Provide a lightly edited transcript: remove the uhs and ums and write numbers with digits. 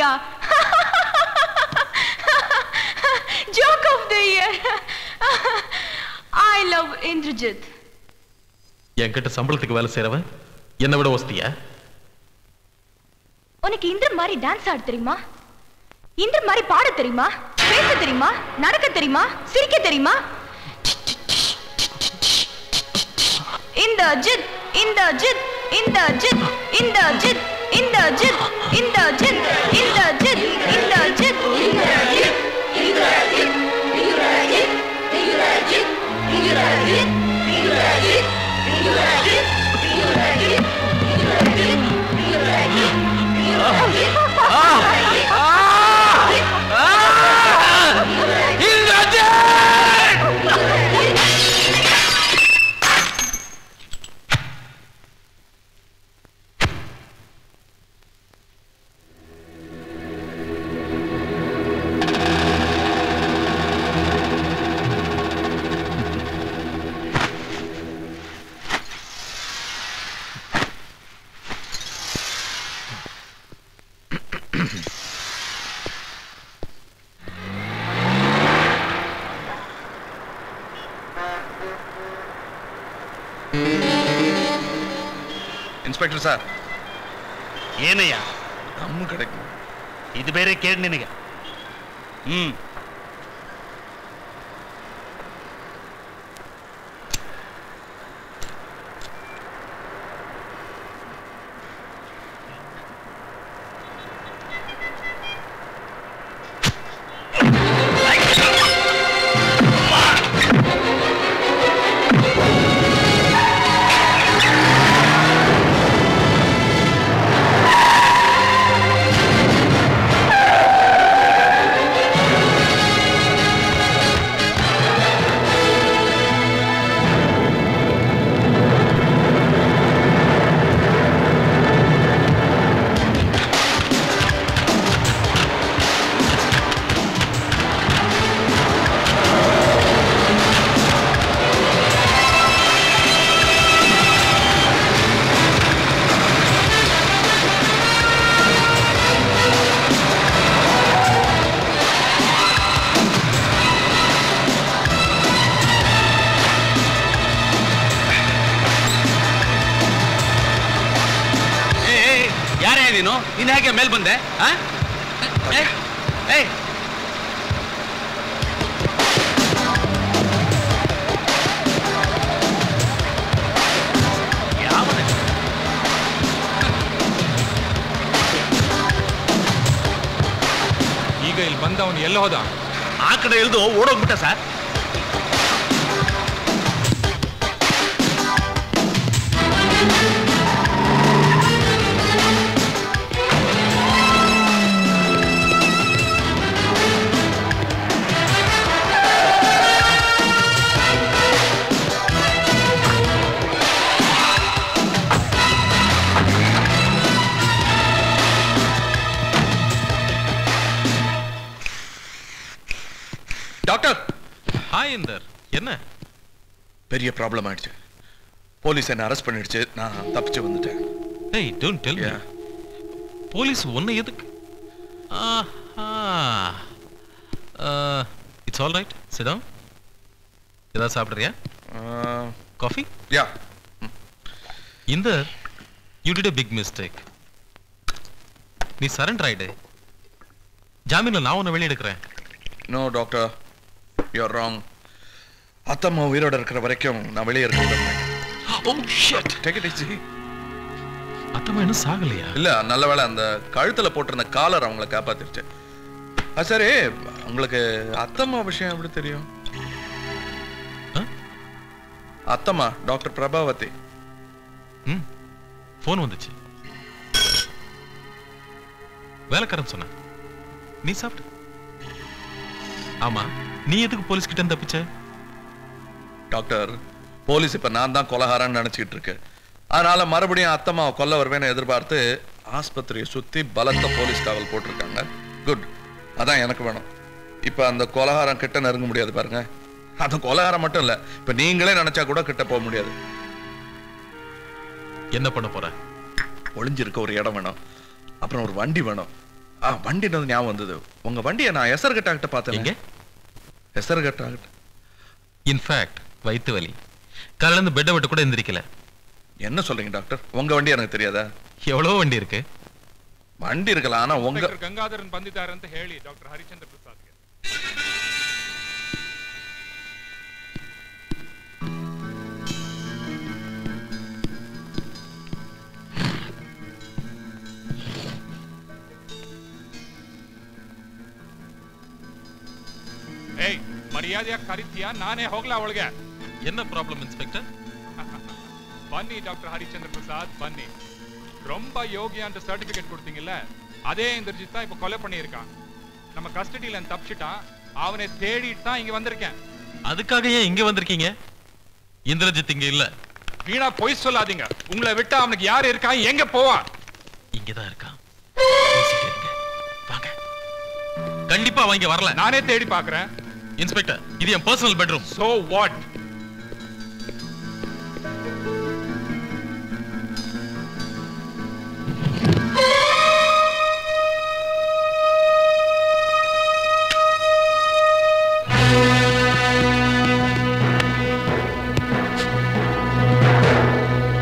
India. Joke of the year. I love Indrajit. என்கிட்ட சம்பளத்துக்கு வேலை செய்றவன் என்ன விட ஒஸ்தியா? உனக்கு இந்திர மாதிரி டான்ஸ் ஆட தெரியுமா? இந்திர மாதிரி பாட தெரியுமா? பேச தெரியுமா? நடக்க தெரியுமா? சிரிக்க தெரியுமா? Indrajit, Indrajit, Indrajit, Indrajit, Indrajit, Indrajit, Indrajit, Indrajit, Indrajit, Indrajit, Indrajit, Indrajit, Indrajit, Indrajit, Indrajit, Indrajit, Inspector sir. ಏನಯ್ಯ ನಮ್ಮ ಕಡೆಗೆ ಇದು ಬೇರೆ ಕೇಳಿ ನಿನಗೆ. ನೀನು ಹೇಗೆ ಮೇಲ್ ಬಂದೆ? ಈಗ ಇಲ್ಲಿ ಬಂದವನು ಎಲ್ಲ ಹೋದ? ಆ ಕಡೆ ಇಳಿದು ಓಡೋಗ್ಬಿಟ್ಟ ಸರ್. Doctor, hi Inder. என்ன பெரிய ப்ராப்ளம் ஆயிடுச்சு. போலீஸ் என்ன அரெஸ்ட் பண்ணிடுச்சு. நான் தப்பிச்சு வந்துட்டேன். ஏய், டோன்ட் டெல் மீ. போலீஸ் உன்னை எதுக்கு? It's all right, sit down. ஏதாவது சாப்பிடுறியா? Coffee? Yeah. Inder, you did a big mistake. நீ சரண்டர் ஆயிடு. ஜாமீன்ல நான் உன்னை வெளியே எடுக்கிறேன். No doctor, you're wrong. அத்தம்மா உயிரோட இருக்கிற வரைக்கும் நான் வெளியே இருக்கேன். Oh shit, take it easy. அத்தம்மா இன்னும் சாகலையா? இல்ல, நல்ல வேளை அந்த கழுத்துல போட்டிருந்த காலர் அவங்கள காப்பாத்திருச்சு. சரி, உங்களுக்கு அத்தம்மா விஷயம் எப்படி தெரியும்? அத்தம்மா டாக்டர் பிரபாவதி. போன் வந்துச்சு. வேலைக்காரன் சொன்ன. நீ சாப்பிட்டு. ஆமா, நீ எதுக்கு போலீஸ் கிட்ட தப்பிச்ச? டாக்டர், போலீஸ் இப்ப நான் தான் கொலைகாரன்னு நினைச்சிட்டு இருக்கு. அதனால மறுபடியும் அத்தம்மா கொல்ல வருவேன்னு எதிர்பார்த்து ஆஸ்பத்திரியை சுத்தி பலத்த போலீஸ் காவல் போட்டிருக்காங்க. குட், அதான் எனக்கு வேணும். இப்ப அந்த கொலைகாரம் கிட்ட நெருங்க முடியாது பாருங்க. அந்த கொலைகாரம் மட்டும் இல்ல, இப்ப நீங்களே நினைச்சா கூட கிட்ட போக முடியாது. என்ன பண்ண போற? ஒளிஞ்சிருக்க ஒரு இடம் வேணும், அப்புறம் ஒரு வண்டி வேணும். வண்டி ஞாபகம் வந்தது. உங்க வண்டியை நான் எசர்கட்டா கிட்ட பார்த்தேன். எங்க? எசர்கட்டா கிட்ட. இன்ஃபேக்ட் வயிற்று வலி, காலையில இருந்து பெட்டை விட்டு கூட எந்திரிக்கல. என்ன சொல்றீங்க டாக்டர்? உங்க வண்டி எனக்கு தெரியாதா? எவ்வளவு வண்டி இருக்கு. வண்டி இருக்கலாம், ஆனா உங்க ಗಂಗಾಧರನ್ ಬಂದಿದ್ದಾರೆ ಅಂತ ಹೇಳಿ ಡಾಕ್ಟರ್ ಹರಿಚಂದ್ರ ಪ್ರಸಾದ್ಗೆ. ಏಯ್, ಮರ್ಯಾದೆಯಾಗಿ ಕರೀತೀಯಾ? ನಾನೇ ಹೋಗ್ಲಾ ಅವಳಿಗೆ? என்ன ப்ராப்ளம் இன்ஸ்பெக்டர்? பன்னி டாக்டர் ஹரிச்சந்திர பிரசாத் பன்னி. ரொம்ப யோகியான்ற சர்டிபிகேட் கொடுத்தீங்கல்ல, அதே இந்திரஜித் தான் இப்ப கொலை பண்ணியிருக்கான். நம்ம கஸ்டடியில தப்பிச்சிட்டான். அவனை தேடிட்டு தான் இங்க வந்திருக்கேன். அதுக்காக ஏன் இங்க வந்திருக்கீங்க? இந்திரஜித் இங்க இல்ல. வீணா பொய் சொல்லாதீங்க. உங்களை விட்டு அவனுக்கு யாரு இருக்கா, எங்க போவான்? இங்கதான் இருக்கான். பேசிட்டே இருங்க. வாங்க. கண்டிப்பா அவங்க வரல. நானே தேடி பாக்குறேன். இன்ஸ்பெக்டர், இது என் பர்சனல் பெட்ரூம். So what?